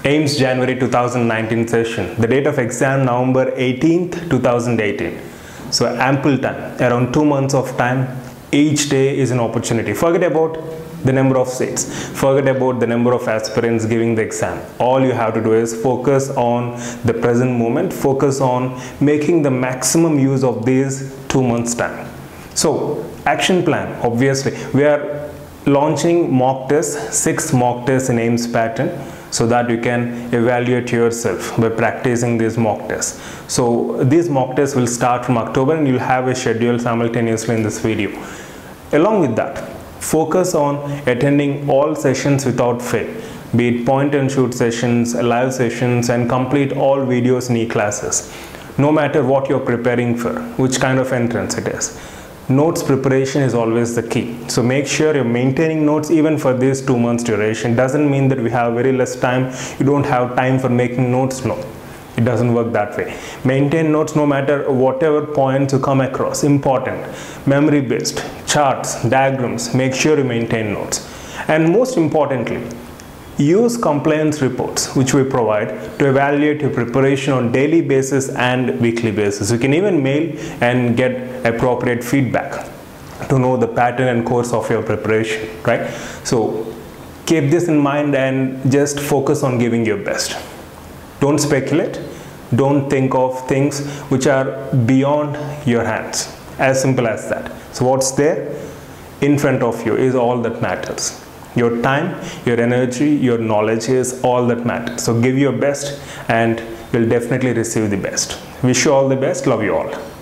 AIIMS January 2019 session. The date of exam November 18th, 2018. So ample time, around 2 months of time. Each day is an opportunity. Forget about the number of seats. Forget about the number of aspirants giving the exam. All you have to do is focus on the present moment. Focus on making the maximum use of these 2 months time. So action plan, obviously. We are launching mock tests, 6 mock tests in AIIMS pattern, so that you can evaluate yourself by practicing these mock tests. So these mock tests will start from October and you'll have a schedule simultaneously in this video. Along with that, focus on attending all sessions without fail, be it point and shoot sessions, live sessions, and complete all videos in e-classes. No matter what you're preparing for, which kind of entrance it is. Notes preparation is always the key. So make sure you're maintaining notes even for this 2 months duration. Doesn't mean that we have very less time, you don't have time for making notes. No, it doesn't work that way. Maintain notes no matter whatever points you come across. Important. Memory based, charts, diagrams, make sure you maintain notes. And most importantly, use compliance reports which we provide to evaluate your preparation on daily basis and weekly basis. You can even mail and get appropriate feedback to know the pattern and course of your preparation, right? So keep this in mind and just focus on giving your best. Don't speculate. Don't think of things which are beyond your hands. As simple as that. So what's there in front of you is all that matters. Your time, your energy, your knowledge is all that matters. So give your best and you'll definitely receive the best. Wish you all the best. Love you all.